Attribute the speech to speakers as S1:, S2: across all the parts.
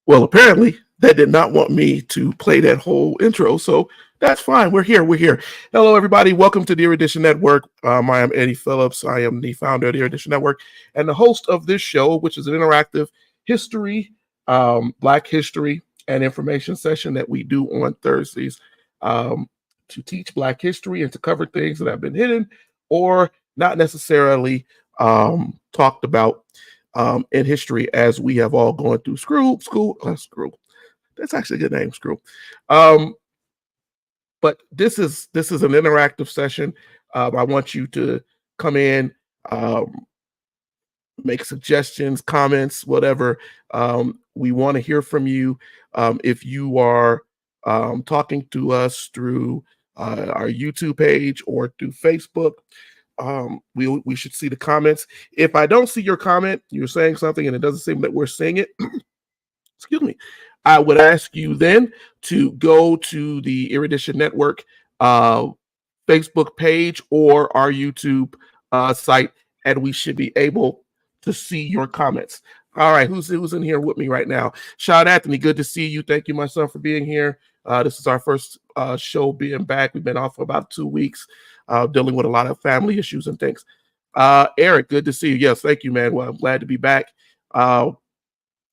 S1: Well, apparently that did not want me to play that whole intro, so that's fine. We're here. We're here. Hello, everybody. Welcome to the Erudition Network. I am Eddie Phillips. I am the founder of the Erudition Network and the host of this show, which is an interactive history, Black history, and information session that we do on Thursdays to teach Black history and to cover things that have been hidden or not necessarily talked about in history, as we have all gone through school. That's actually a good name, school. But this is an interactive session. I want you to come in, make suggestions, comments, whatever. We want to hear from you. If you are talking to us through our YouTube page or through Facebook, we should see the comments. If I don't see your comment, you're saying something and it doesn't seem that we're seeing it, excuse me, I would ask you then to go to the Erudition Network Facebook page or our YouTube site, and we should be able to see your comments. All right, who's in here with me right now? Sean Anthony, good to see you. Thank you, my son, for being here. This is our first show being back. We've been off for about 2 weeks, dealing with a lot of family issues and things. Eric, good to see you. Yes, thank you, man. Well, I'm glad to be back.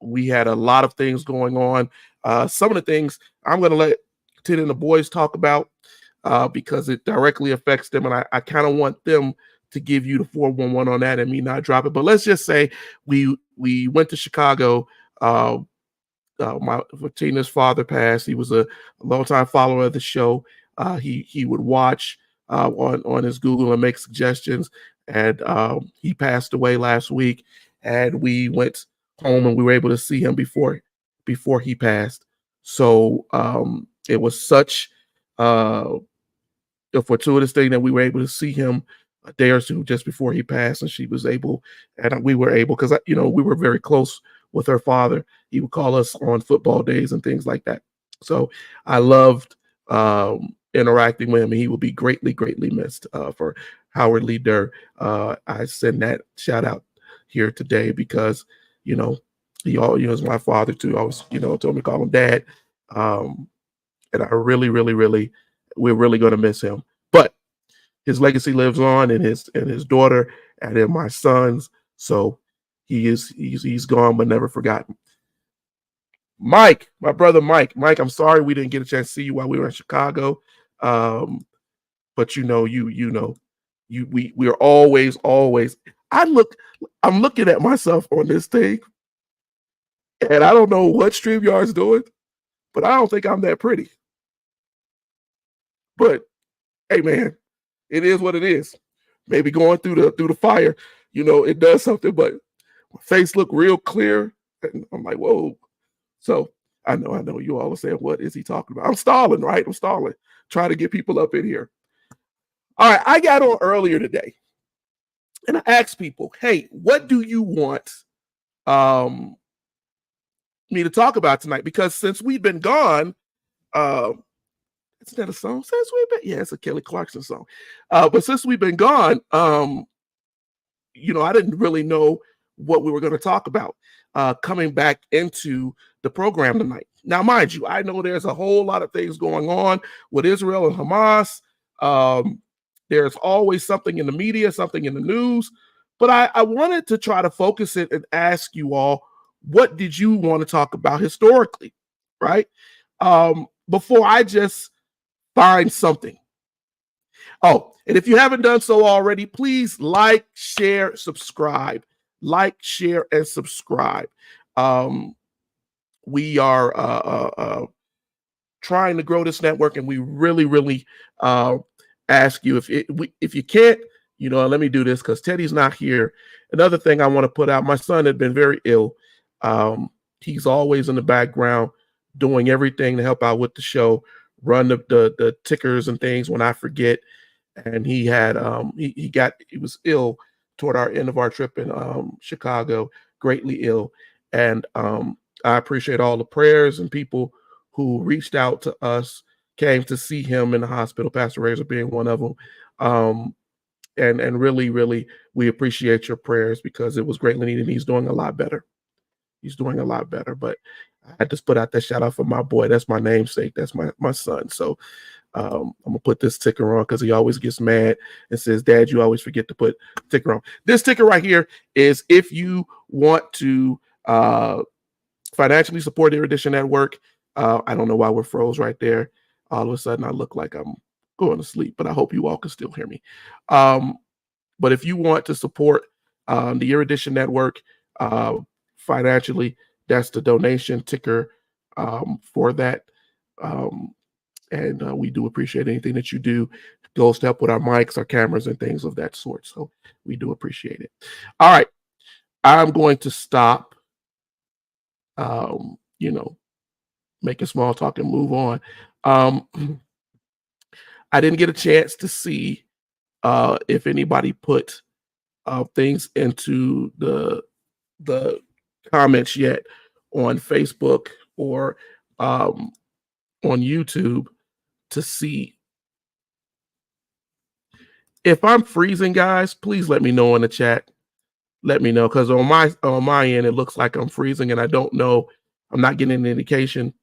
S1: We had a lot of things going on. Some of the things I'm going to let Tin and the boys talk about because it directly affects them, and I kind of want them to give you the 411 on that and me not drop it. But let's just say we went to Chicago. Tina's father passed. He was a longtime follower of the show. He would watch on his Google and make suggestions. And he passed away last week. And we went home and we were able to see him before he passed. So it was such a fortuitous thing that we were able to see him a day or two just before he passed, and she was able, and we were able, because we were very close with her father. He would call us on football days and things like that. So I loved interacting with him, and he will be greatly, greatly missed. For Howard Lee Durr, I send that shout out here today because he is my father too. I always told me to call him dad, and I really, really, really, we're really going to miss him. But his legacy lives on in his daughter and in my sons. So he's gone but never forgotten. Mike, my brother Mike, I'm sorry we didn't get a chance to see you while we were in Chicago. But we are always. I'm looking at myself on this thing, and I don't know what StreamYard's doing, but I don't think I'm that pretty. But hey, man, it is what it is. Maybe going through the fire, it does something. But my face look real clear, And I'm like, whoa. So I know you all are saying, what is he talking about? I'm stalling, right? I'm stalling, trying to get people up in here. All right, I got on earlier today and I asked people, hey, what do you want um, me to talk about tonight? Because since we've been gone, uh, isn't that a song? Since we've been, yeah, it's a Kelly Clarkson song. But since we've been gone, I didn't really know what we were going to talk about coming back into the program tonight. Now, mind you, I know there's a whole lot of things going on with Israel and Hamas. There's always something in the media, something in the news. But I wanted to try to focus it and ask you all, what did you want to talk about historically, right? Before I just find something. Oh, and if you haven't done so already, please like, share, subscribe. Like, share, and subscribe. We are trying to grow this network, and we really, really ask you if you can't, let me do this because Teddy's not here. Another thing I want to put out: my son had been very ill. He's always in the background doing everything to help out with the show, run the tickers and things when I forget. And he had he was ill toward our end of our trip in Chicago, greatly ill. And I appreciate all the prayers and people who reached out to us, came to see him in the hospital, Pastor Razor being one of them. And really, really, we appreciate your prayers because it was greatly needed. He's doing a lot better. He's doing a lot better. But I had to put out that shout out for my boy. That's my namesake. That's my son. So I'm gonna put this ticker on because he always gets mad and says, Dad, you always forget to put ticker on. This ticker right here is if you want to financially support the Erudition Network. I don't know why we're froze right there. All of a sudden I look like I'm going to sleep, but I hope you all can still hear me. But if you want to support the Erudition Network financially, that's the donation ticker for that. And we do appreciate anything that you do. It goes to help with our mics, our cameras, and things of that sort. So we do appreciate it. All right. I'm going to stop, making small talk and move on. I didn't get a chance to see if anybody put things into the comments yet on Facebook or on YouTube to see. If I'm freezing, guys, please let me know in the chat. Let me know, because on my end it looks like I'm freezing, and I don't know. I'm not getting an indication.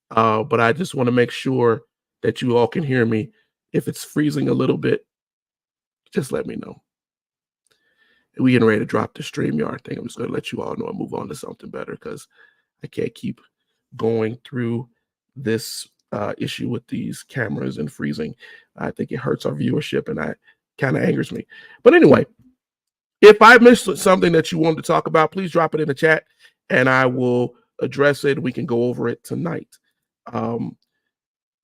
S1: But I just want to make sure that you all can hear me. If it's freezing a little bit, just let me know. We getting ready to drop the StreamYard thing. I'm just going to let you all know and move on to something better because I can't keep going through this issue with these cameras and freezing. I think it hurts our viewership, and that kind of angers me. But anyway, if I missed something that you wanted to talk about, please drop it in the chat, and I will address it. We can go over it tonight.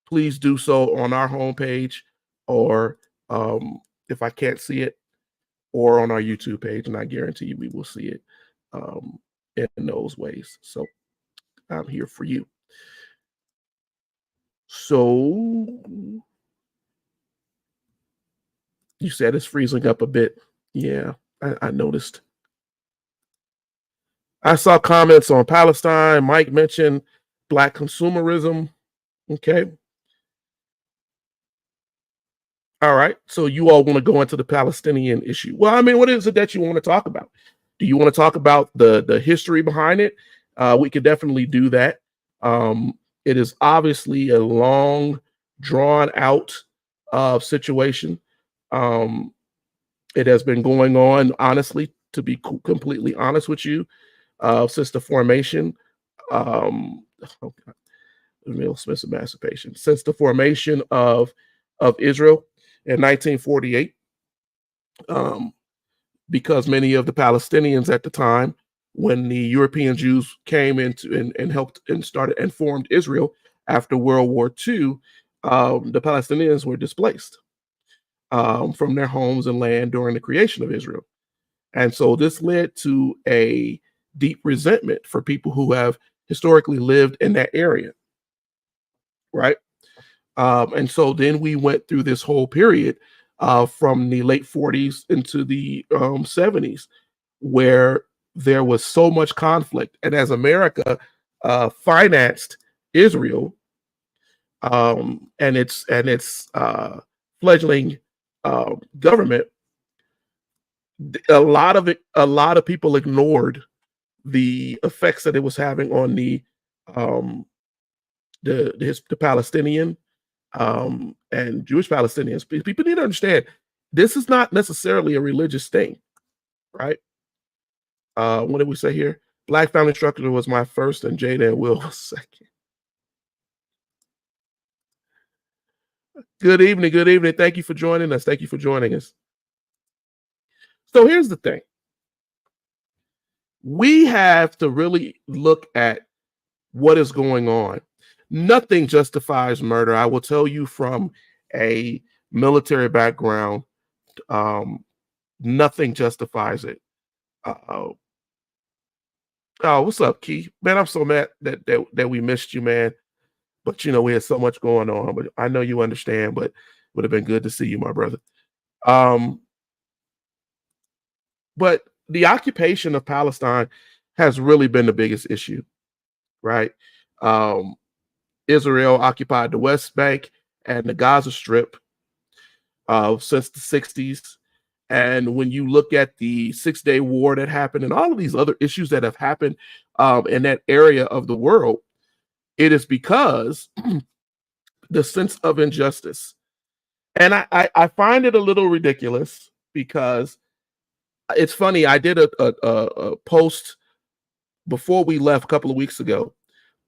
S1: Please do so on our homepage, or if I can't see it, or on our YouTube page, and I guarantee you we will see it in those ways. So I'm here for you. So you said it's freezing up a bit. Yeah, I noticed. I saw comments on Palestine. Mike mentioned Black consumerism. Okay. All right. So you all want to go into the Palestinian issue. Well, I mean, what is it that you want to talk about? Do you want to talk about the history behind it? We could definitely do that. It is obviously a long, drawn out situation. It has been going on, honestly, to be completely honest with you, since the formation. Emil Smith's emancipation, since the formation of Israel in 1948, because many of the Palestinians at the time, when the European Jews came into and helped and started and formed Israel after World War II, the Palestinians were displaced from their homes and land during the creation of Israel. And so this led to a deep resentment for people who have historically lived in that area, right? And so then we went through this whole period from the late 40s into the 70s, where there was so much conflict. And as America financed Israel and its fledgling government, a lot of people ignored the effects that it was having on um, the Palestinian and Jewish Palestinians. People need to understand this is not necessarily a religious thing, right? What did we say here? Black family instructor was my first, and Jada and Will was second. Good evening. Good evening. Thank you for joining us. Thank you for joining us. So here's the thing. We have to really look at what is going on. Nothing justifies murder. I will tell you from a military background, nothing justifies it. Oh, what's up, Key? Man, I'm so mad that we missed you, man. But we had so much going on. But I know you understand. But would have been good to see you, my brother. But the occupation of Palestine has really been the biggest issue, right? Israel occupied the West Bank and the Gaza Strip since the 60s. And when you look at the 6-Day War that happened and all of these other issues that have happened in that area of the world, it is because the sense of injustice. And I find it a little ridiculous because it's funny. I did a post before we left a couple of weeks ago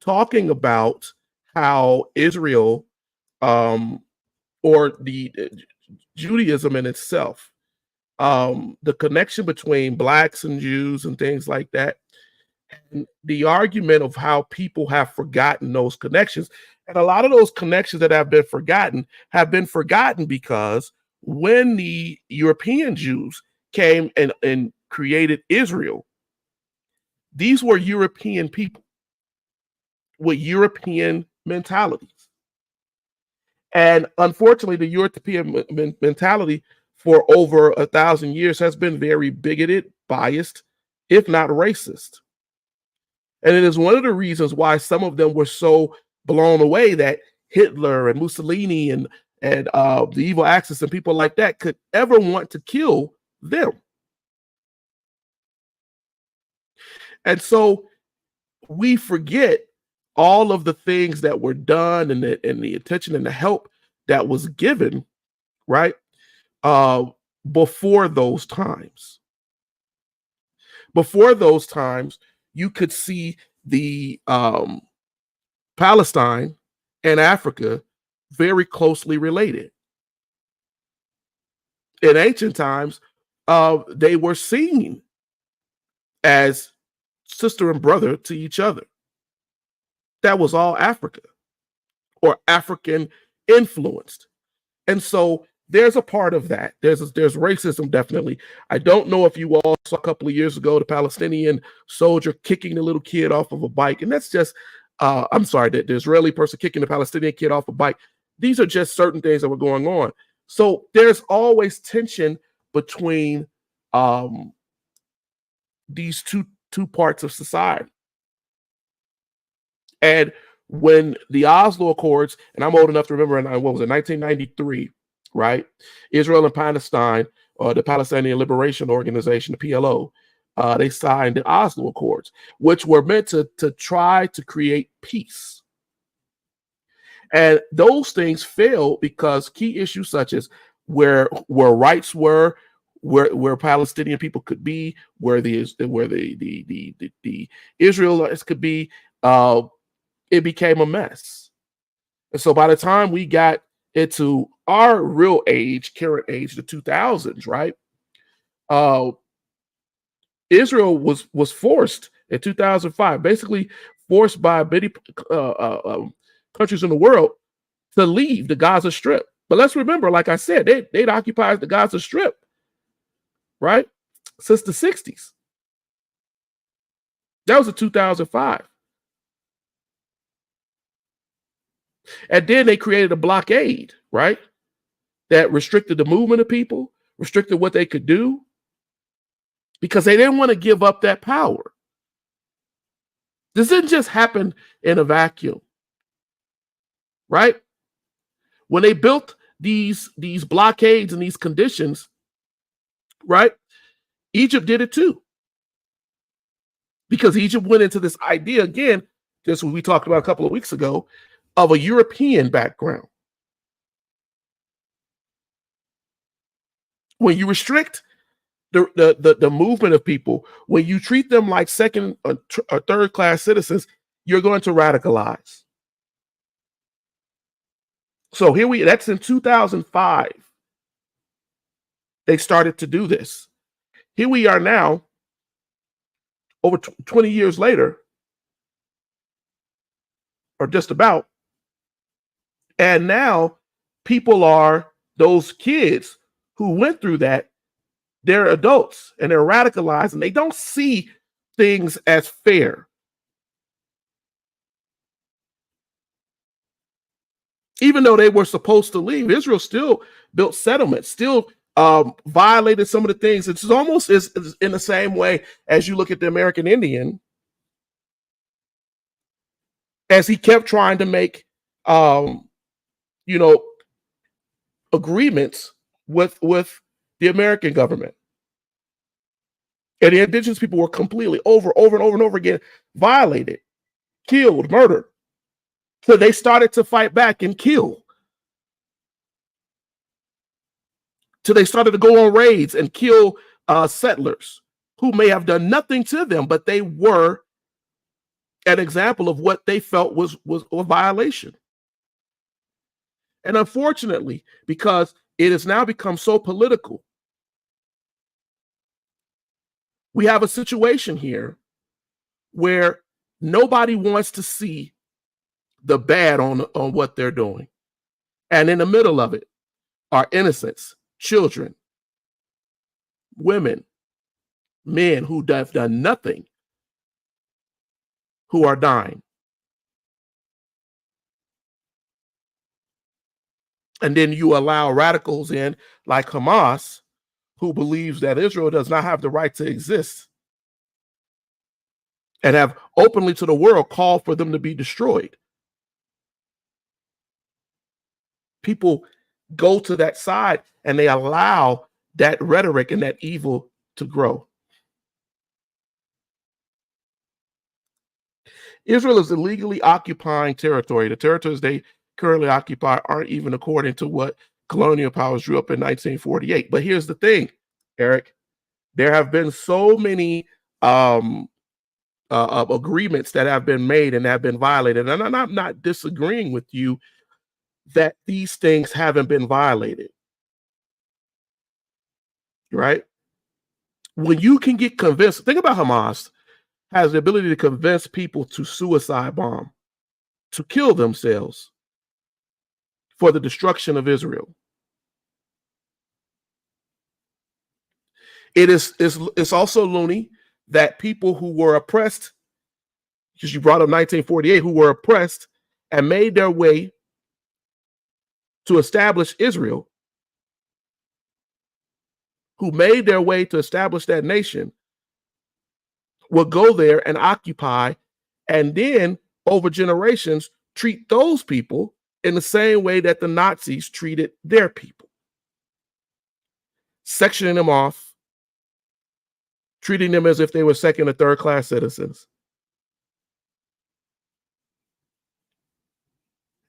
S1: talking about how Israel or the Judaism in itself, the connection between blacks and Jews and things like that, and the argument of how people have forgotten those connections. And a lot of those connections that have been forgotten because when the European Jews came and created Israel, these were European people with European mentalities. And unfortunately, the European mentality for over 1,000 years has been very bigoted, biased, if not racist. And it is one of the reasons why some of them were so blown away that Hitler and Mussolini and the evil Axis and people like that could ever want to kill them. And so we forget all of the things that were done and the attention and the help that was given, right, before those times. Before those times, you could see the Palestine and Africa very closely related. In ancient times, they were seen as sister and brother to each other. That was all Africa or African influenced. And so there's a part of that. There's racism, definitely. I don't know if you all saw a couple of years ago the Palestinian soldier kicking the little kid off of a bike. And that's just, I'm sorry, the Israeli person kicking the Palestinian kid off a bike. These are just certain things that were going on. So there's always tension between these two parts of society. And when the Oslo Accords, and I'm old enough to remember, what was it, 1993, right? Israel and Palestine, the Palestinian Liberation Organization, the PLO, they signed the Oslo Accords, which were meant to try to create peace. And those things failed because key issues such as where rights were, where Palestinian people could be, where the Israelites could be, it became a mess. And so by the time we got into our real age, current age, the 2000s, right? Israel was forced in 2005, basically forced by many countries in the world to leave the Gaza Strip. But let's remember, like I said, they'd occupied the Gaza Strip, right, since the 60s. That was in 2005. And then they created a blockade, right? That restricted the movement of people, restricted what they could do, because they didn't want to give up that power. This didn't just happen in a vacuum, right? When they built these blockades and these conditions, right? Egypt did it too. Because Egypt went into this idea, again, just what we talked about a couple of weeks ago, of a European background. When you restrict the movement of people, when you treat them like second or third class citizens, you're going to radicalize. So that's in 2005. They started to do this. Here we are now, over 20 years later, or just about. And now those kids who went through that, they're adults and they're radicalized and they don't see things as fair. Even though they were supposed to leave, Israel still built settlements, still violated some of the things. It's almost is in the same way as you look at the American Indian, as he kept trying to make, agreements with the American government. And the indigenous people were completely over and over again violated, killed, murdered. So they started to fight back and kill. So they started to go on raids and kill settlers who may have done nothing to them, but they were an example of what they felt was a violation. And unfortunately, because it has now become so political, we have a situation here where nobody wants to see the bad on what they're doing. And in the middle of it are innocents, children, women, men who have done nothing, who are dying. And then you allow radicals in like Hamas, who believes that Israel does not have the right to exist, and have openly to the world called for them to be destroyed. People go to that side and they allow that rhetoric and that evil to grow. Israel is illegally occupying territory. The territories they currently occupy aren't even according to what colonial powers drew up in 1948. But here's the thing, Eric. There have been so many agreements that have been made and have been violated. And I'm not disagreeing with you that these things haven't been violated. Right? When you can get convinced, think about Hamas has the ability to convince people to suicide bomb, to kill themselves for the destruction of Israel. It's also loony that people who were oppressed, because you brought up 1948, who were oppressed and made their way to establish Israel, who made their way to establish that nation, will go there and occupy, and then over generations treat those people in the same way that the Nazis treated their people, sectioning them off, treating them as if they were second or third class citizens.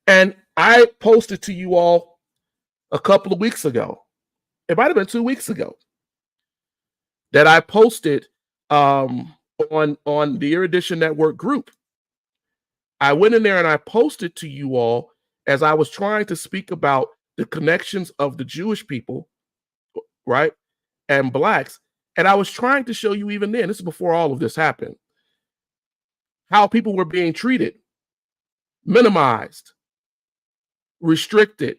S1: And I posted to you all a couple of weeks ago, it might have been 2 weeks ago, that I posted on the Erudition Network group. I went in there and I posted to you all as I was trying to speak about the connections of the Jewish people, right, and Blacks. And I was trying to show you even then, this is before all of this happened, how people were being treated, minimized, restricted.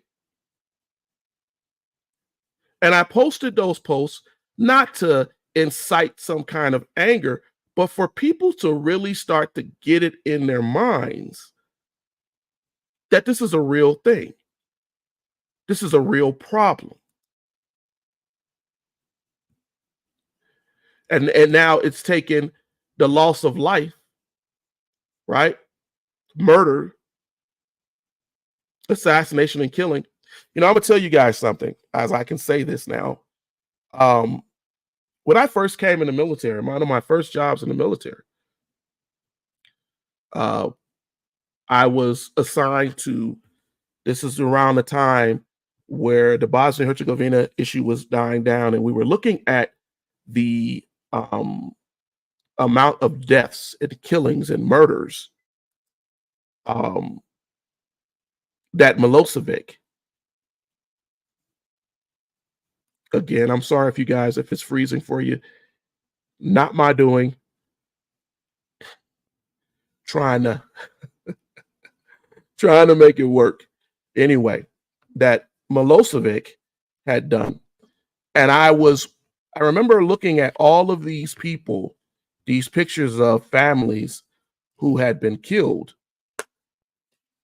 S1: And I posted those posts not to incite some kind of anger, But for people to really start to get it in their minds that this is a real thing, this is a real problem. And now it's taken the loss of life, right? Murder, assassination, and killing. I'm gonna tell you guys something, as I can say this now. When I first came in the military, one of my first jobs in the military, uh, I was assigned to. This is around the time where the Bosnia Herzegovina issue was dying down, and we were looking at the amount of deaths and killings and murders um, that Milosevic. Again, I'm sorry if it's freezing for you. Not my doing. Trying to make it work. Anyway, that Milosevic had done. And I remember looking at all of these people, these pictures of families who had been killed,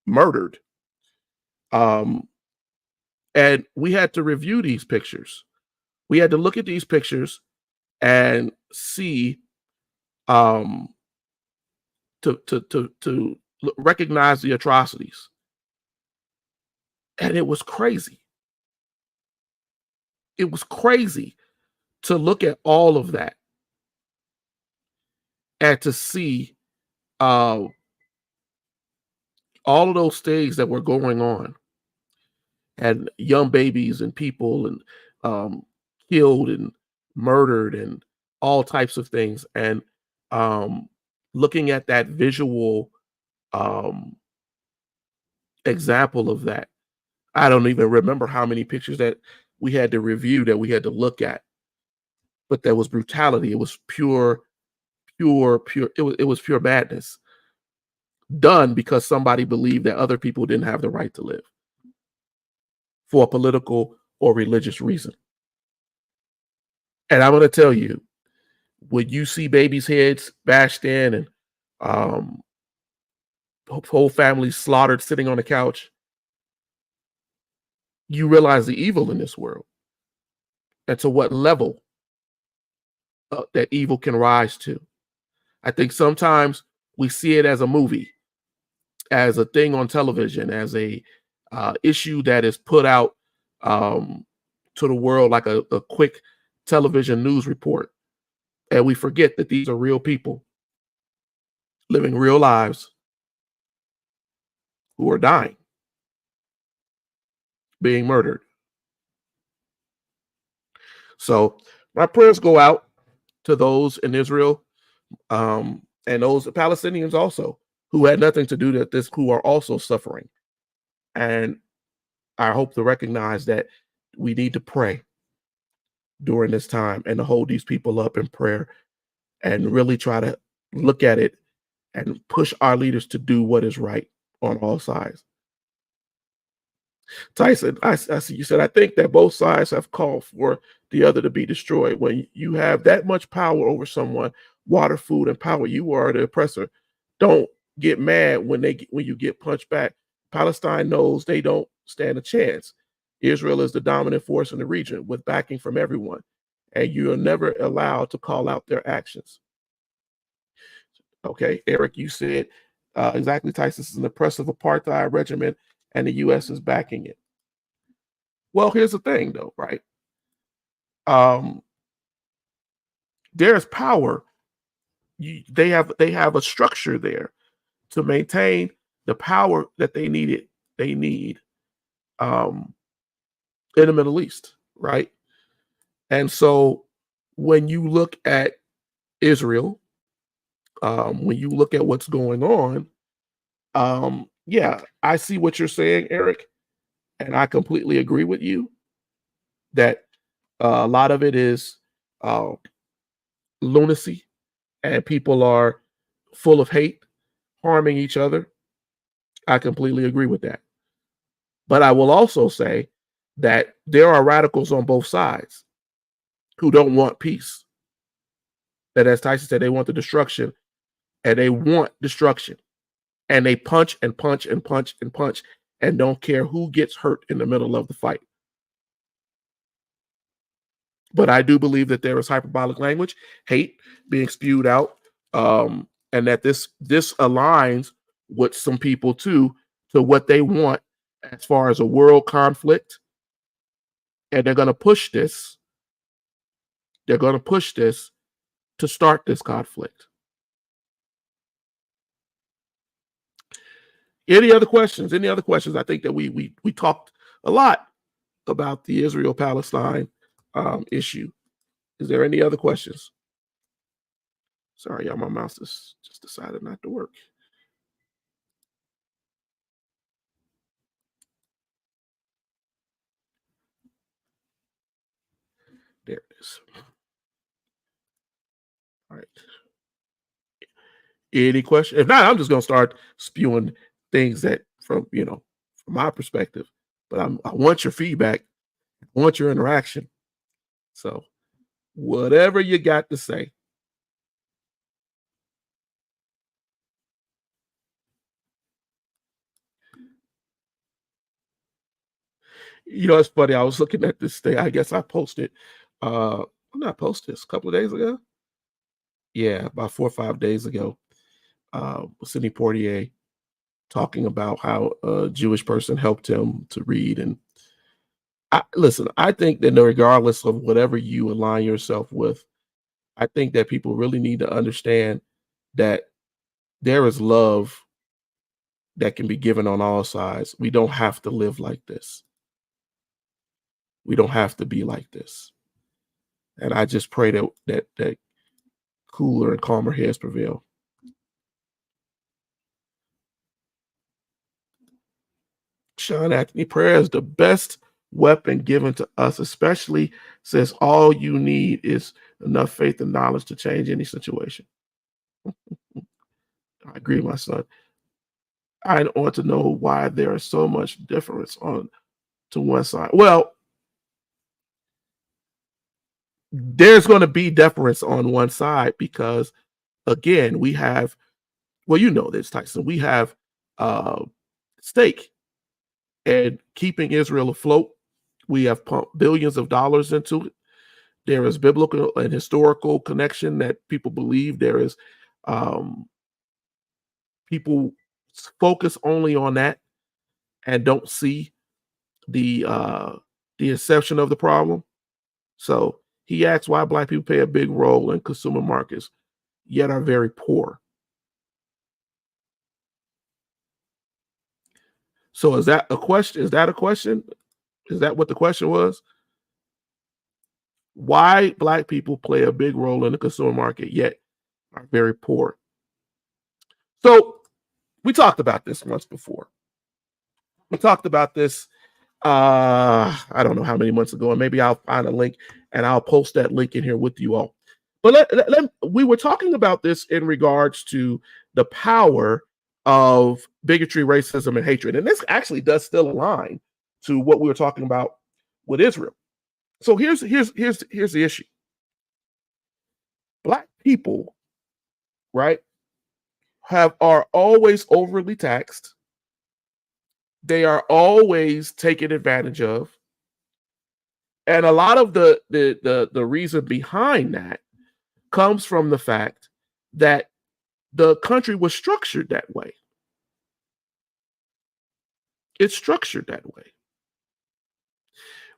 S1: murdered. And we had to review these pictures. We had to look at these pictures and see to recognize the atrocities. And it was crazy. It was crazy to look at all of that and to see all of those things that were going on, and young babies and people and killed and murdered and all types of things. And looking at that visual example of that, I don't even remember how many pictures that we had to review, that we had to look at. But there was brutality. It was pure. It was pure madness, done because somebody believed that other people didn't have the right to live for a political or religious reason. And I'm going to tell you, when you see babies' heads bashed in and whole families slaughtered sitting on the couch, you realize the evil in this world and to what level that evil can rise to. I think sometimes we see it as a movie, as a thing on television, as a issue that is put out to the world like a quick television news report. And we forget that these are real people living real lives who are dying, being murdered. So my prayers go out to those in Israel and those Palestinians also who had nothing to do with this, who are also suffering. And I hope to recognize that we need to pray during this time and to hold these people up in prayer and really try to look at it and push our leaders to do what is right on all sides. Tyson, I see you said, I think that both sides have called for the other to be destroyed. When you have that much power over someone, water, food, and power, you are the oppressor. Don't get mad when you get punched back. Palestine knows they don't stand a chance. Israel is the dominant force in the region with backing from everyone, and you are never allowed to call out their actions. Okay, Eric, you said exactly, Tyson. This is an oppressive apartheid regimen, and the U.S. is backing it. Well, here's the thing, though, right? There's power. They have a structure there to maintain the power that they need in the Middle East, right? And so when you look at Israel, when you look at what's going on, yeah, I see what you're saying, Eric, and I completely agree with you that a lot of it is lunacy, and people are full of hate, harming each other. I completely agree with that. But I will also say that there are radicals on both sides who don't want peace. that, as Tyson said, they want the destruction, and they want destruction, and they punch and punch and punch and punch, and don't care who gets hurt in the middle of the fight. But I do believe that there is hyperbolic language, hate being spewed out, and that this aligns with some people too, to what they want as far as a world conflict, and they're going to push this. They're going to push this to start this conflict. Any other questions? Any other questions? I think that we talked a lot about the Israel-Palestine issue. Is there any other questions? Sorry, y'all, my mouse just decided not to work. There it is. All right. Any question? If not, I'm just gonna start spewing things that from my perspective. But I want your feedback. I want your interaction. So whatever you got to say. It's funny. I was looking at this thing. I guess I posted. I'm not posted this a couple of days ago. Yeah, about 4 or 5 days ago. Sidney Poitier talking about how a Jewish person helped him to read. And listen, I think that regardless of whatever you align yourself with, I think that people really need to understand that there is love that can be given on all sides. We don't have to live like this. We don't have to be like this. And I just pray that cooler and calmer heads prevail. Sean Anthony, prayer is the best weapon given to us, especially since all you need is enough faith and knowledge to change any situation. I agree, my son. I want to know why there is so much difference to one side. Well, there's going to be difference on one side because, again, we have, well, you know this, Tyson, we have stake and keeping Israel afloat. We have pumped billions of dollars into it. There is biblical and historical connection that people believe. There is people focus only on that and don't see the inception of the problem. So he asks why Black people play a big role in consumer markets, yet are very poor. So is that a question? Is that a question? Is that what the question was? Why Black people play a big role in the consumer market, yet are very poor. So we talked about this once before. We talked about this, I don't know how many months ago, and maybe I'll find a link and I'll post that link in here with you all. But we were talking about this in regards to the power of bigotry, racism, and hatred. And this actually does still align to what we were talking about with Israel. So here's the issue. Black people, right, are always overly taxed. They are always taken advantage of. And a lot of the reason behind that comes from the fact that the country was structured that way. It's structured that way.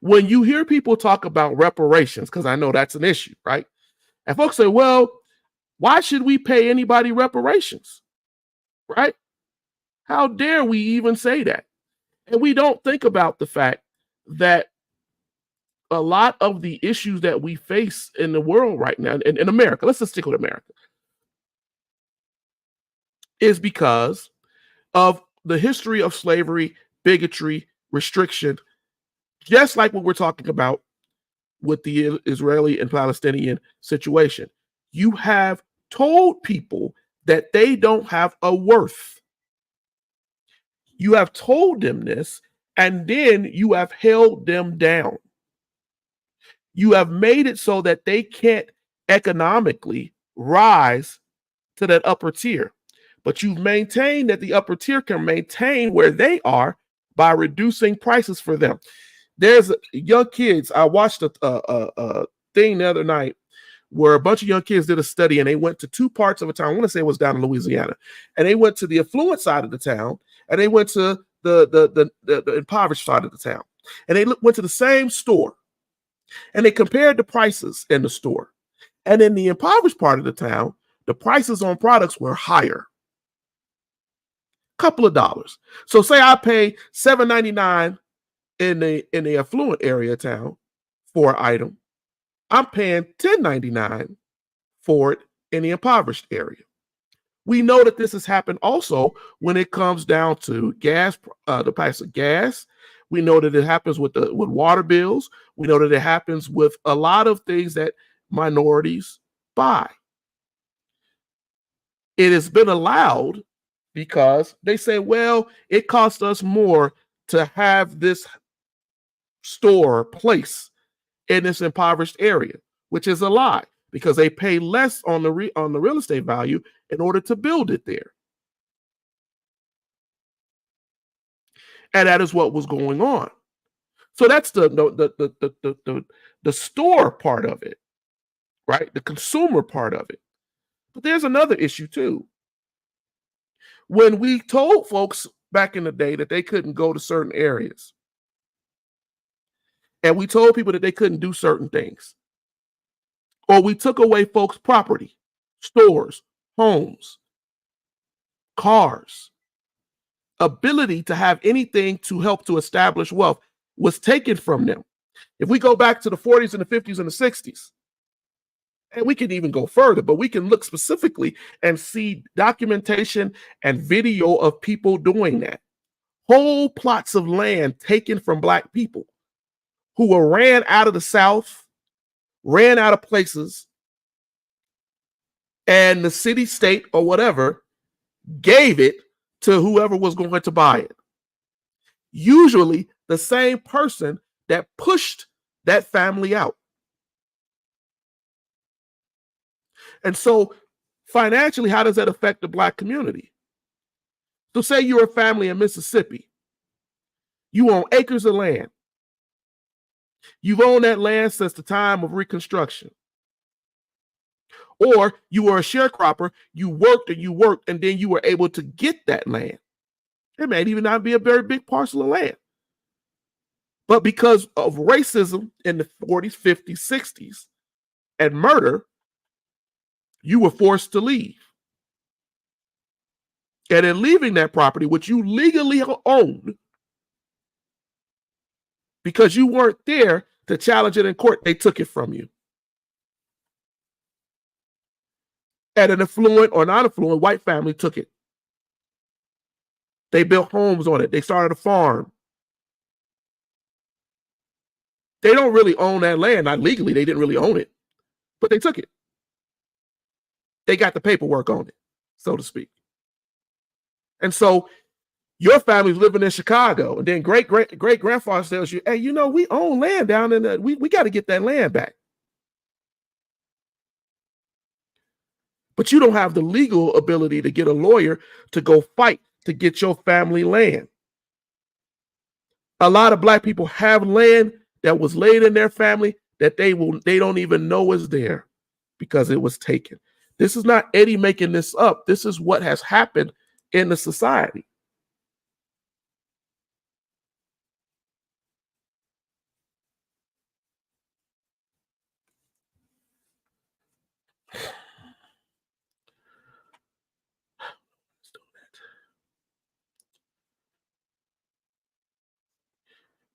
S1: When you hear people talk about reparations, because I know that's an issue, right? And folks say, well, why should we pay anybody reparations? Right? How dare we even say that? And we don't think about the fact that a lot of the issues that we face in the world right now, in America, let's just stick with America, is because of the history of slavery, bigotry, restriction, just like what we're talking about with the Israeli and Palestinian situation. You have told people that they don't have a worth. You have told them this, and then you have held them down. You have made it so that they can't economically rise to that upper tier. But you've maintained that the upper tier can maintain where they are by reducing prices for them. There's young kids. I watched a thing the other night where a bunch of young kids did a study and they went to two parts of a town. I want to say it was down in Louisiana, and they went to the affluent side of the town and they went to the impoverished side of the town, and they went to the same store and they compared the prices in the store. And in the impoverished part of the town, the prices on products were higher, couple of dollars. So say I pay $7.99 in the affluent area of town for an item, I'm paying $10.99 for it in the impoverished area. We know that this has happened also when it comes down to gas, the price of gas. We know that it happens with water bills. We know that it happens with a lot of things that minorities buy. It has been allowed because they say, well, it costs us more to have this store place in this impoverished area, which is a lie, because they pay less on the real estate value in order to build it there. And that is what was going on. So that's the store part of it, right? The consumer part of it. But there's another issue too. When we told folks back in the day that they couldn't go to certain areas, and we told people that they couldn't do certain things, or we took away folks' property, stores, homes, cars, ability to have anything to help to establish wealth was taken from them. If we go back to the 40s and the 50s and the 60s, and we can even go further, but we can look specifically and see documentation and video of people doing that. Whole plots of land taken from Black people who were ran out of the South, ran out of places, and the city, state, or whatever gave it to whoever was going to buy it. Usually the same person that pushed that family out. And so financially, how does that affect the Black community? So say you're a family in Mississippi. You own acres of land. You've owned that land since the time of Reconstruction. Or you were a sharecropper, you worked, and then you were able to get that land. It may even not be a very big parcel of land. But because of racism in the 40s, 50s, 60s, and murder, you were forced to leave. And in leaving that property, which you legally owned, because you weren't there to challenge it in court, they took it from you. And an affluent or non-affluent white family took it. They built homes on it. They started a farm. They don't really own that land. Not legally, they didn't really own it, but they took it. They got the paperwork on it, so to speak. And so your family's living in Chicago, and then great grandfather tells you, hey, we own land down in the, we got to get that land back. But you don't have the legal ability to get a lawyer to go fight to get your family land. A lot of Black people have land that was laid in their family that they don't even know is there because it was taken. This is not Eddie making this up. This is what has happened in the society.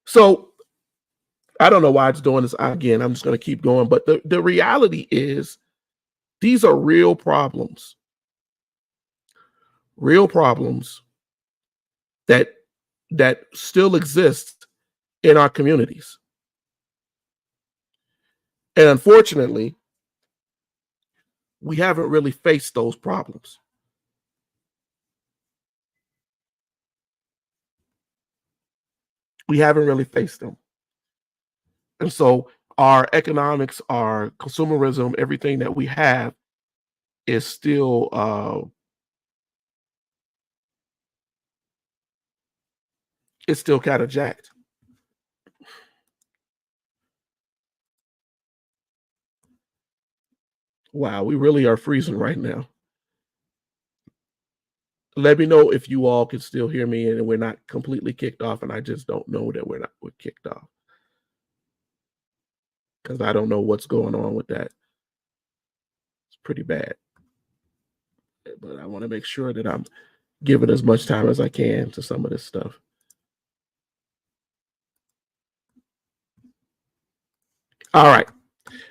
S1: So I don't know why it's doing this again. I'm just going to keep going. But the reality is these are real problems that still exist in our communities. And unfortunately, we haven't really faced those problems. We haven't really faced them. And so our economics, our consumerism, everything that we have is still it's still kind of jacked. Wow, we really are freezing right now. Let me know if you all can still hear me and we're not completely kicked off, and I just don't know that we're kicked off, because I don't know what's going on with that. It's pretty bad. But I want to make sure that I'm giving as much time as I can to some of this stuff. All right.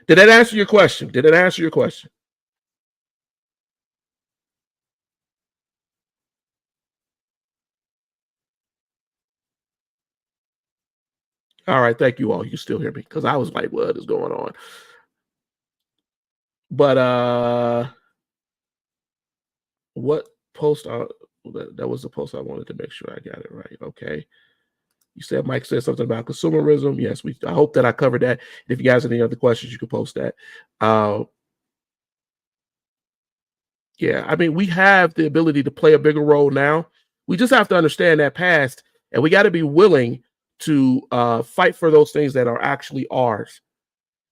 S1: Did that answer your question? Did it answer your question? All right. Thank you all. You still hear me? Because I was like, what is going on? But what post? That was the post I wanted to make sure I got it right. Okay. You said Mike said something about consumerism. Yes, I hope that I covered that. If you guys have any other questions, you can post that. Yeah, I mean, we have the ability to play a bigger role now. We just have to understand that past, and we got to be willing to fight for those things that are actually ours.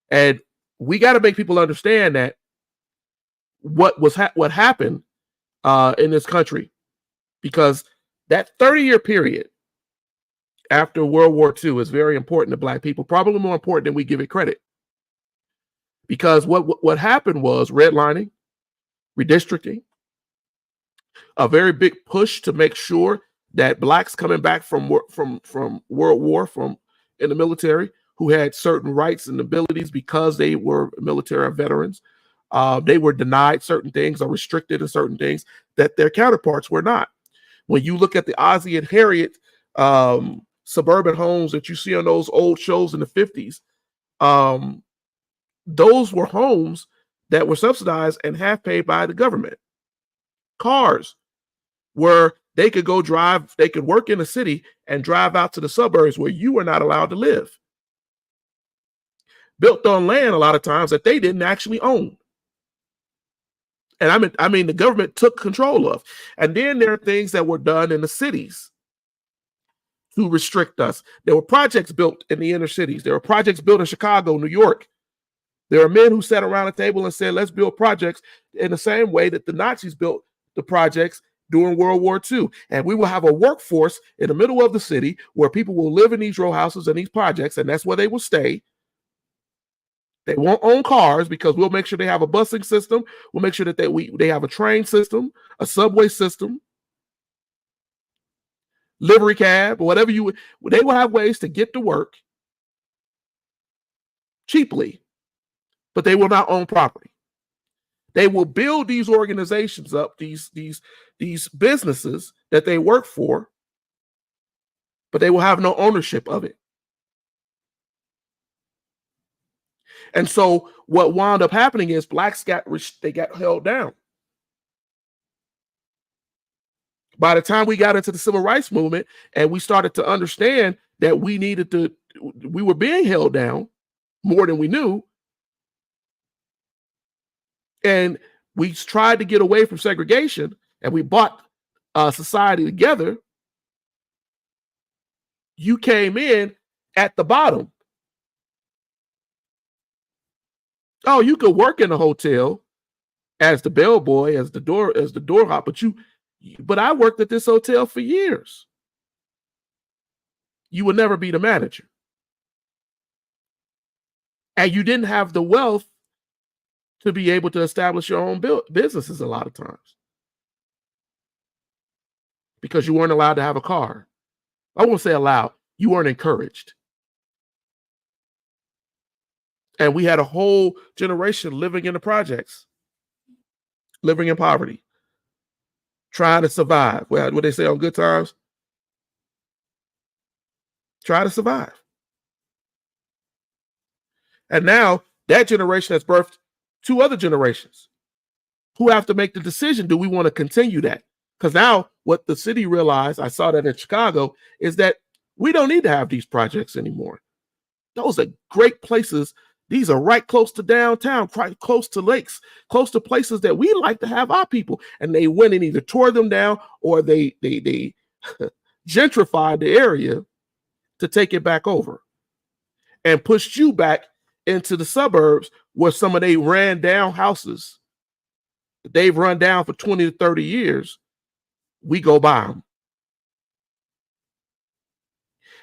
S1: And we got to make people understand that what happened in this country, because that 30-year period after World War II is very important to Black people, probably more important than we give it credit. Because what happened was redlining, redistricting, a very big push to make sure that Blacks coming back from World War in the military, who had certain rights and abilities because they were military veterans, they were denied certain things or restricted in certain things that their counterparts were not. When you look at the Ozzie and Harriet suburban homes that you see on those old shows in the 50s, those were homes that were subsidized and half paid by the government. Cars where they could go drive, they could work in the city and drive out to the suburbs where you were not allowed to live. Built on land a lot of times that they didn't actually own. And I mean, the government took control of. And then there are things that were done in the cities to restrict us. There were projects built in the inner cities. There were projects built in Chicago, New York. There are men who sat around a table and said, let's build projects in the same way that the Nazis built the projects during World War II. And we will have a workforce in the middle of the city where people will live in these row houses and these projects, and that's where they will stay. They won't own cars because we'll make sure they have a busing system. We'll make sure that they have a train system, a subway system, livery cab, whatever they will have ways to get to work cheaply, but they will not own property. They will build these organizations up, these businesses that they work for, but they will have no ownership of it. And so what wound up happening is Blacks got held down. By the time we got into the civil rights movement and we started to understand that we were being held down more than we knew, and we tried to get away from segregation and we brought society together, you came in at the bottom. Oh, you could work in a hotel as the bellboy, as the door hop, but I worked at this hotel for years. You would never be the manager. And you didn't have the wealth to be able to establish your own businesses a lot of times because you weren't allowed to have a car. I won't say allowed. You weren't encouraged. And we had a whole generation living in the projects, living in poverty, trying to survive. Well, what they say on Good Times, try to survive. And now that generation has birthed two other generations who have to make the decision, do we want to continue that? Because now what the city realized, I saw that in Chicago, is that we don't need to have these projects anymore. Those are great places These are right close to downtown, right close to lakes, close to places that we like to have our people. And they went and either tore them down or they gentrified the area to take it back over and pushed you back into the suburbs where some of they ran down houses that they've run down for 20 to 30 years. We go buy them.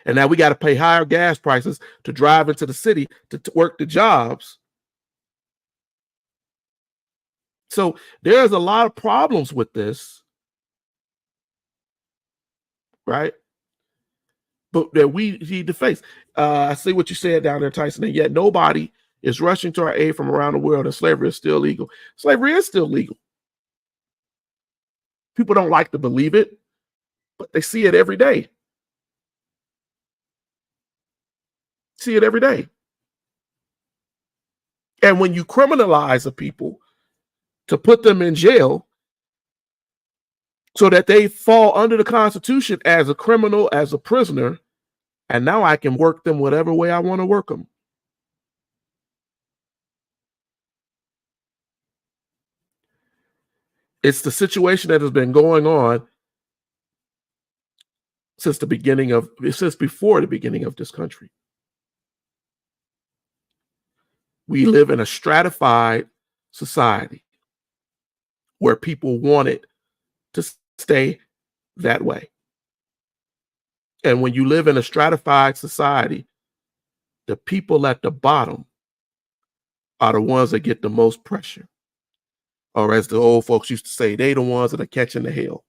S1: And now we got to pay higher gas prices to drive into the city to work the jobs. So there's a lot of problems with this, right? But that we need to face. I see what you said down there, Tyson, and yet nobody is rushing to our aid from around the world, and slavery is still legal. Slavery is still legal. People don't like to believe it, but they see it every day. See it every day. And when you criminalize a people to put them in jail so that they fall under the Constitution as a criminal, as a prisoner, and now I can work them whatever way I want to work them. It's the situation that has been going on since before the beginning of this country. We live in a stratified society where people want it to stay that way. And when you live in a stratified society, the people at the bottom are the ones that get the most pressure. Or as the old folks used to say, they the ones that are catching the hell.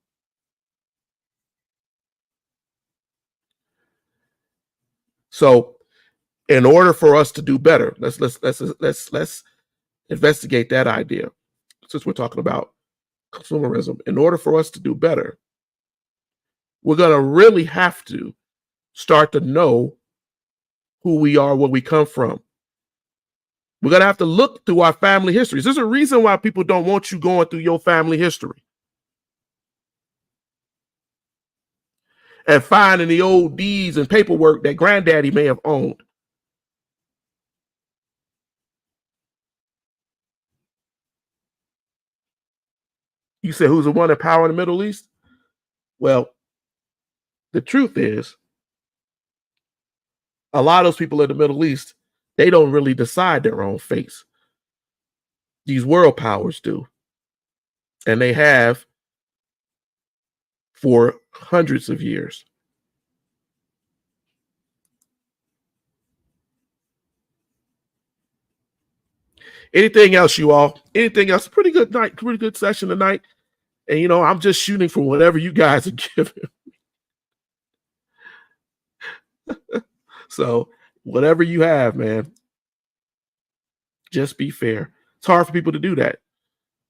S1: So in order for us to do better, let's investigate that idea. Since we're talking about consumerism, in order for us to do better, we're going to really have to start to know who we are, where we come from. We're going to have to look through our family histories. There's a reason why people don't want you going through your family history and finding the old deeds and paperwork that granddaddy may have owned. You said, who's the one in power in the Middle East? Well, the truth is, a lot of those people in the Middle East, they don't really decide their own fates. These world powers do. And they have for hundreds of years. Anything else, you all? Anything else? Pretty good night, pretty good session tonight. And you know, I'm just shooting for whatever you guys are giving. So whatever you have, man, just be fair. It's hard for people to do that.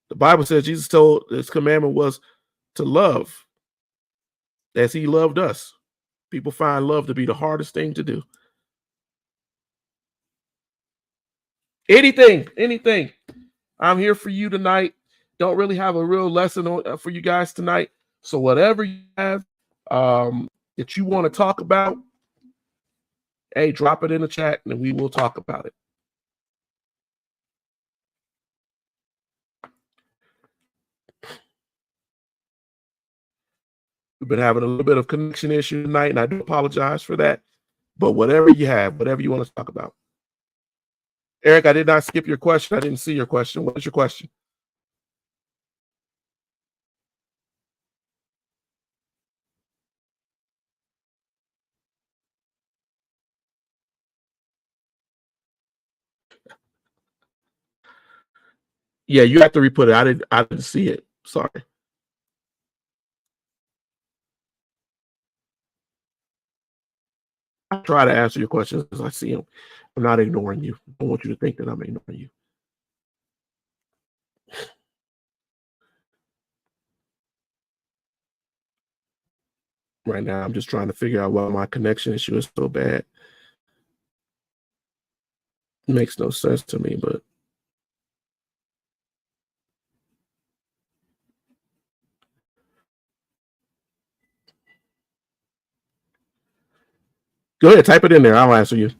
S1: The Bible says Jesus told his commandment was to love as he loved us. People find love to be the hardest thing to do. Anything. I'm here for you tonight. Don't really have a real lesson for you guys tonight. So whatever you have that you want to talk about, hey, drop it in the chat and we will talk about it. We've been having a little bit of connection issue tonight, and I do apologize for that. But whatever you have, whatever you want to talk about. Eric, I did not skip your question. I didn't see your question. What is your question? Yeah, you have to re-put it. I didn't see it. Sorry. I try to answer your questions as I see them. I'm not ignoring you. I don't want you to think that I'm ignoring you. Right now, I'm just trying to figure out why my connection issue is so bad. It makes no sense to me, but go ahead, type it in there. I'll answer you.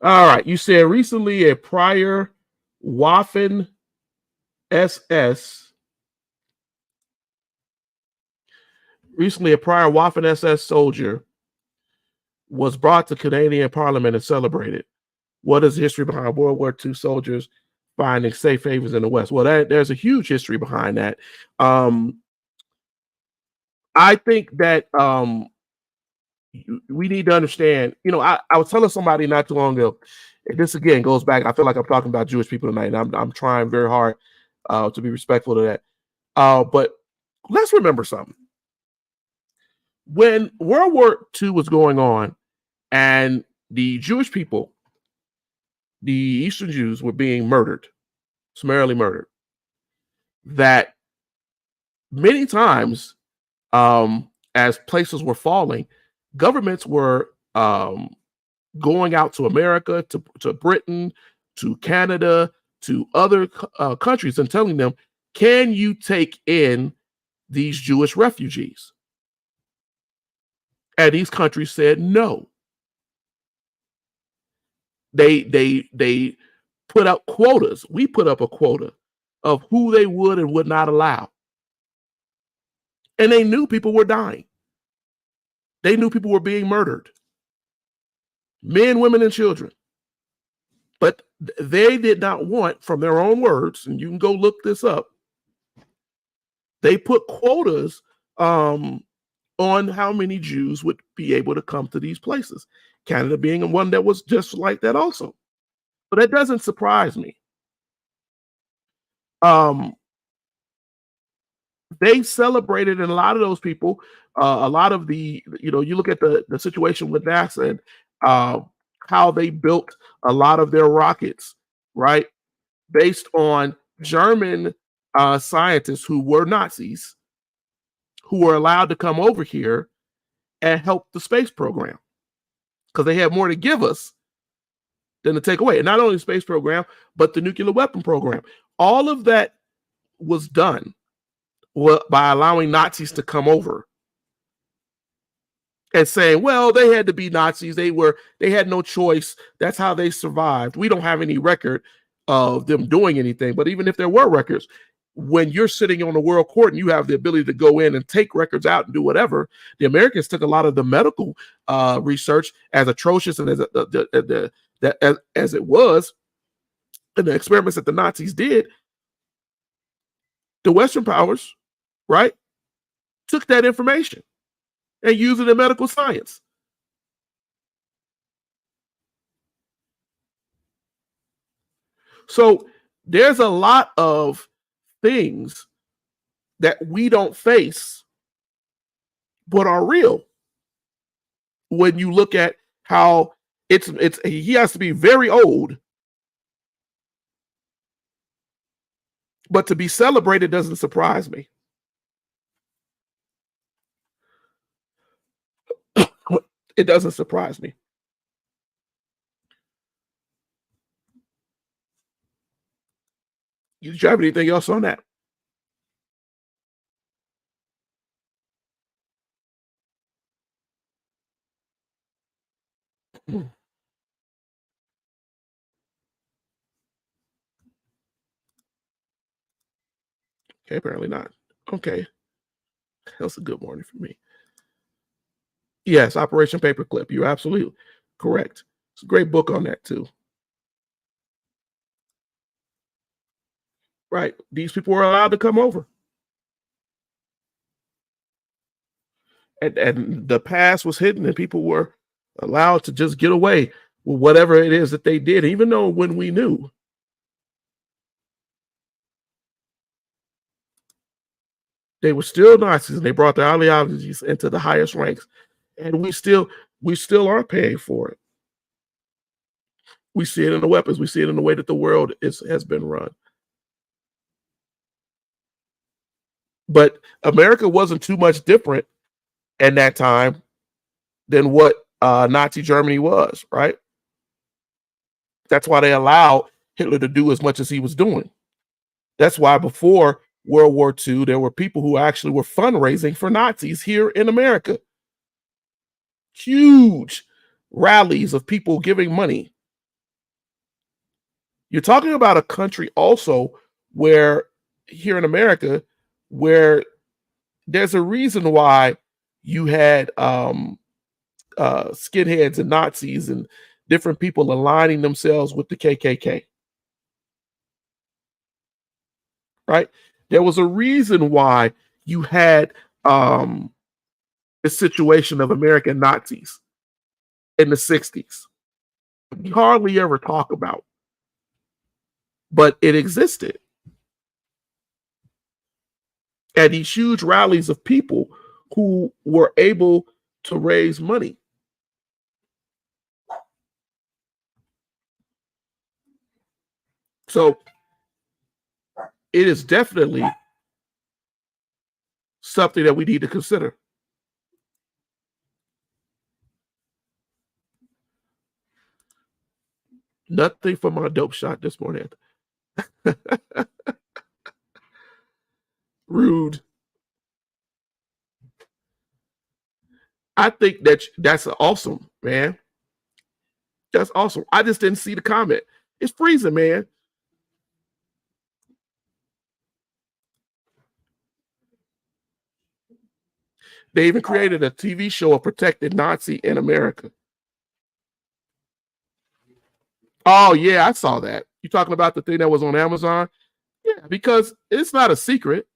S1: All right. You said recently a prior Waffen SS. Recently, a prior Waffen SS soldier was brought to Canadian Parliament and celebrated. What is the history behind World War II soldiers finding safe havens in the West? Well, there's a huge history behind that. I think that we need to understand. I was telling somebody not too long ago. This again goes back. I feel like I'm talking about Jewish people tonight, and I'm trying very hard to be respectful to that. But let's remember something. When World War II was going on, and the Jewish people, the Eastern Jews, were being murdered, summarily murdered, that many times, as places were falling, governments were going out to America, to Britain, to Canada, to other countries and telling them, can you take in these Jewish refugees? And these countries said no. They put up quotas. We put up a quota of who they would and would not allow. And they knew people were dying. They knew people were being murdered. Men, women, and children. But they did not want, from their own words, and you can go look this up, they put quotas on how many Jews would be able to come to these places. Canada being one that was just like that also. But that doesn't surprise me. They celebrated, and a lot of those people, a lot of the, you look at the situation with NASA and how they built a lot of their rockets, right? Based on German scientists who were Nazis, who were allowed to come over here and help the space program because they had more to give us than to take away. And not only the space program, but the nuclear weapon program. All of that was done by allowing Nazis to come over and saying, well, they had to be Nazis. They had no choice. That's how they survived. We don't have any record of them doing anything. But even if there were records, when you're sitting on the world court and you have the ability to go in and take records out and do whatever, the Americans took a lot of the medical research, as atrocious and as it was, and the experiments that the Nazis did. The Western powers, right, took that information and used it in medical science. So there's a lot of things that we don't face but are real when you look at how he has to be very old, but to be celebrated doesn't surprise me. It doesn't surprise me. Did you have anything else on that? Okay, apparently not. Okay. That's a good morning for me. Yes, Operation Paperclip. You're absolutely correct. It's a great book on that too. Right. These people were allowed to come over. And the past was hidden and people were allowed to just get away with whatever it is that they did, even though when we knew, they were still Nazis and they brought their ideologies into the highest ranks. And we still are paying for it. We see it in the weapons. We see it in the way that the world has been run. But America wasn't too much different in that time than what Nazi Germany was, right? That's why they allowed Hitler to do as much as he was doing. That's why before World War II, there were people who actually were fundraising for Nazis here in America. Huge rallies of people giving money You're talking about a country also where here in America, where there's a reason why you had skinheads and Nazis and different people aligning themselves with the KKK, right? There was a reason why you had um, the situation of American Nazis in the 60s. We hardly ever talk about, but it existed. And these huge rallies of people who were able to raise money. So it is definitely something that we need to consider. Nothing for my dope shot this morning. Rude. I think that's awesome, man. That's awesome. I just didn't see the comment. It's freezing, man. They even created a TV show, A Protected Nazi in America. Oh, yeah, I saw that. You talking about the thing that was on Amazon? Yeah, because it's not a secret.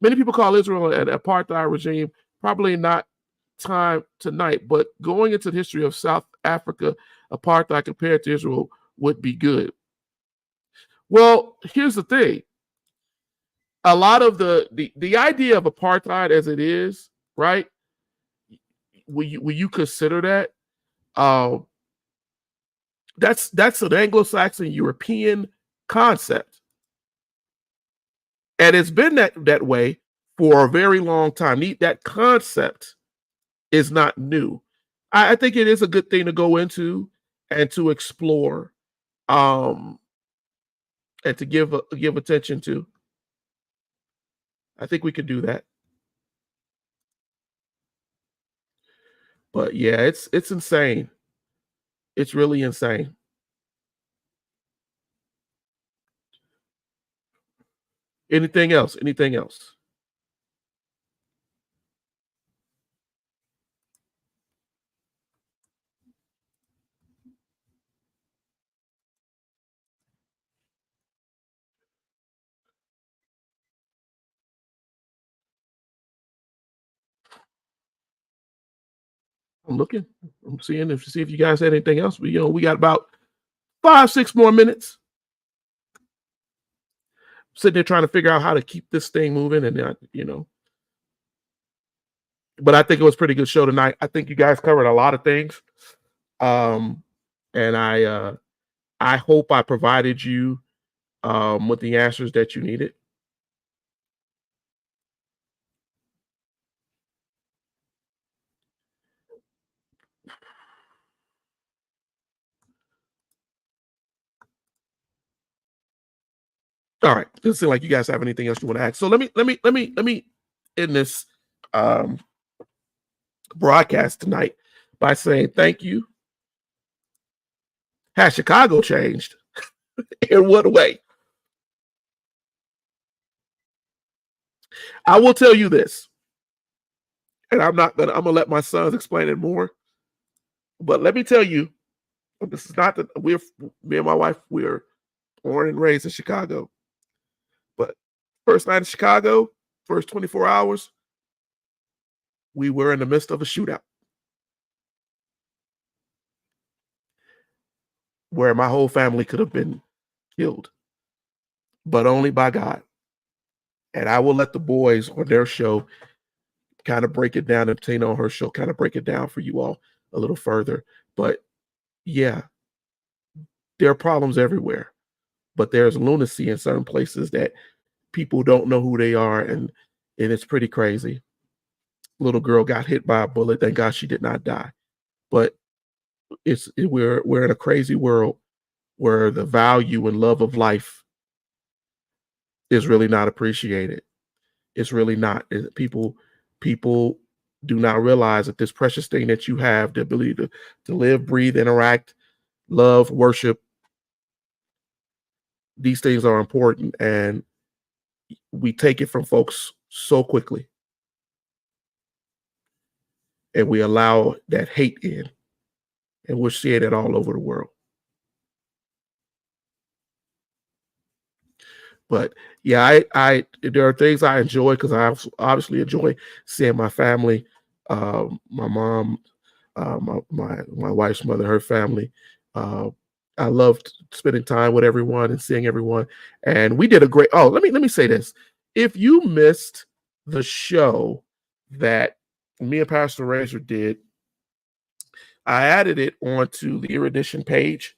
S1: Many people call Israel an apartheid regime. Probably not time tonight, but going into the history of South Africa, apartheid compared to Israel would be good. Well, here's the thing. A lot of the idea of apartheid as it is, right? Will you consider that? Uh, that's an Anglo-Saxon European concept, and it's been that way for a very long time. That concept is not new. I think it is a good thing to go into and to explore, um, and to give attention to. I think we could do that. But yeah, it's insane. It's really insane. Anything else? Anything else? I'm looking. I'm seeing if see if you guys had anything else. We got about 5, 6 more minutes. Sitting there trying to figure out how to keep this thing moving, and. But I think it was a pretty good show tonight. I think you guys covered a lot of things, um, and I hope I provided you with the answers that you needed. All right. Doesn't seem like you guys have anything else you want to ask. So let me end this um, broadcast tonight by saying thank you. Has Chicago changed? In what way? I will tell you this, and I'm gonna let my sons explain it more. But let me tell you, this is not that me and my wife, we're born and raised in Chicago. But first night in Chicago, first 24 hours, we were in the midst of a shootout where my whole family could have been killed, but only by God. And I will let the boys on their show kind of break it down, and Tina on her show kind of break it down for you all a little further. But yeah, there are problems everywhere, but there's lunacy in certain places that people don't know who they are, and it's pretty crazy. Little girl got hit by a bullet. Thank God she did not die. But we're in a crazy world where the value and love of life is really not appreciated. It's really not. People do not realize that this precious thing that you have, the ability to live, breathe, interact, love, worship, these things are important, and we take it from folks so quickly, and we allow that hate in, and we're seeing it all over the world. But yeah, I there are things I enjoy because I obviously enjoy seeing my family, my mom, my wife's mother, her family. Uh, I loved spending time with everyone and seeing everyone, and we did a great. Oh, let me say this: if you missed the show that me and Pastor Razor did, I added it onto the Erudition page.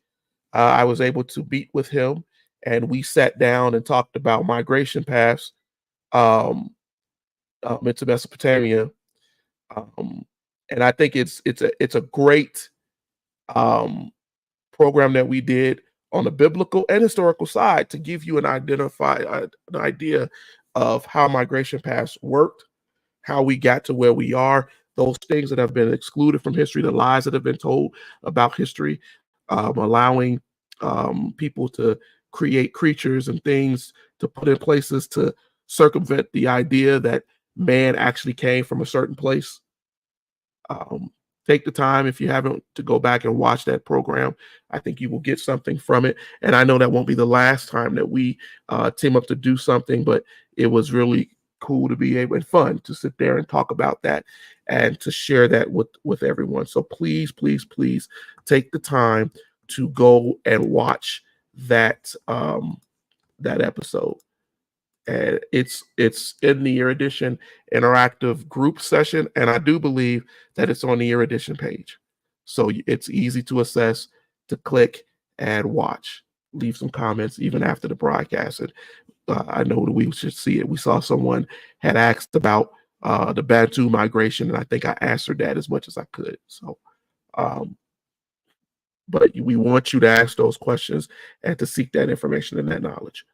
S1: I was able to meet with him, and we sat down and talked about migration paths into Mesopotamia. Um, and I think it's a great um, program that we did on the biblical and historical side to give you an idea of how migration paths worked, how we got to where we are, those things that have been excluded from history, the lies that have been told about history, allowing people to create creatures and things to put in places to circumvent the idea that man actually came from a certain place. Um, Take the time, if you haven't, to go back and watch that program. I think you will get something from it. And I know that won't be the last time that we team up to do something, but it was really cool to be able and fun to sit there and talk about that and to share that with everyone. So please, please, please take the time to go and watch that episode. And it's in the Erudition interactive group session, and I do believe that it's on the Erudition page. So it's easy to assess, to click and watch. Leave some comments even after the broadcast. And I know that we should see it. We saw someone had asked about the Bantu migration, and I think I answered that as much as I could. So, but we want you to ask those questions and to seek that information and that knowledge.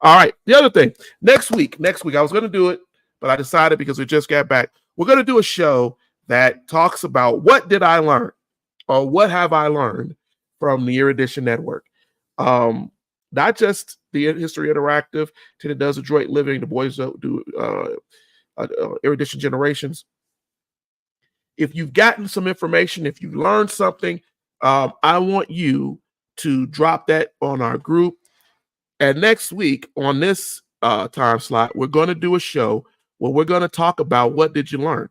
S1: All right. The other thing, next week, I was going to do it, but I decided because we just got back, we're going to do a show that talks about what did I learn or what have I learned from the Erudition Network. Not just the History Interactive, Tina does Adroit Living, the boys do Erudition Generations. If you've gotten some information, if you've learned something, I want you to drop that on our group. And next week on this time slot, we're going to do a show where we're going to talk about what did you learn,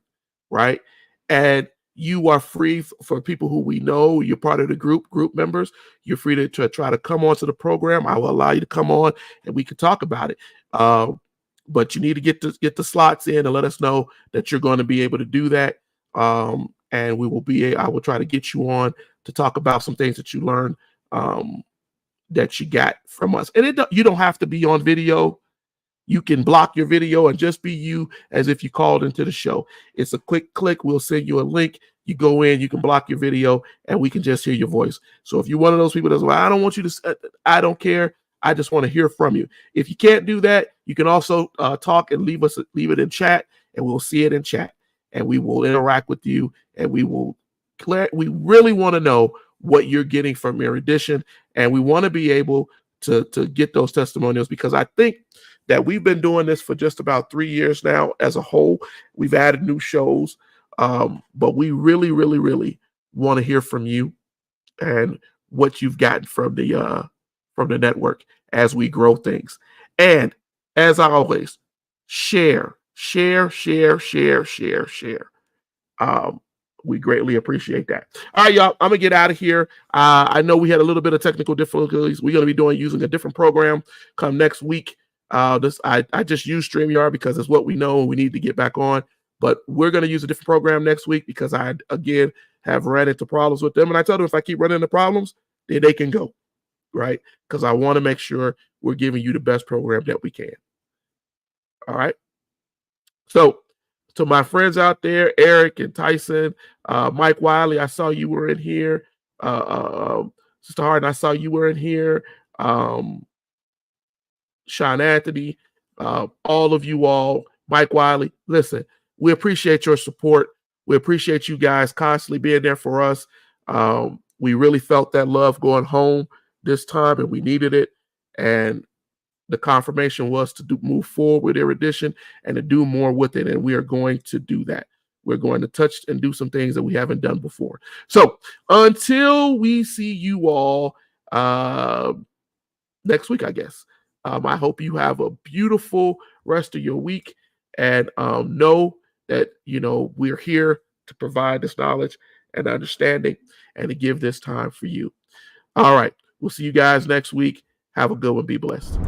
S1: right? And you are free for people who we know, you're part of the group members. You're free to try to come onto the program. I will allow you to come on and we can talk about it. But you need to get the slots in and let us know that you're going to be able to do that. And I will try to get you on to talk about some things that you learned that you got from us. And you don't have to be on video. You can block your video and just be you as if you called into the show. It's a quick click. We'll send you a link. You go in, you can block your video, and we can just hear your voice. So if you're one of those people that's like, I don't want you to, I don't care. I just want to hear from you. If you can't do that, you can also talk and leave it in chat, and we'll see it in chat, and we will interact with you, and we really want to know what you're getting from Erudition, and we want to be able to get those testimonials, because I think that we've been doing this for just about 3 years now as a whole. We've added new shows, but we really, really, really want to hear from you and what you've gotten from the network as we grow things. And as always, share. We greatly appreciate that. All right, y'all, I'm gonna get out of here. I know we had a little bit of technical difficulties. We're gonna be using a different program come next week. I just use StreamYard because it's what we know and we need to get back on. But we're gonna use a different program next week because I again have ran into problems with them, and I told them if I keep running into problems, then they can go, right? Because I want to make sure we're giving you the best program that we can. All right. So to my friends out there, Eric and Tyson, Mike Wiley, I saw you were in here. Sister Harden, I saw you were in here. Sean Anthony, all of you all, Mike Wiley, listen, we appreciate your support. We appreciate you guys constantly being there for us. We really felt that love going home this time, and we needed it. and the confirmation was to move forward with Erudition and to do more with it, and we are going to do that. We're going to touch and do some things that we haven't done before. So until we see you all next week, I guess, I hope you have a beautiful rest of your week, and know that, we're here to provide this knowledge and understanding and to give this time for you. All right. We'll see you guys next week. Have a good one. Be blessed.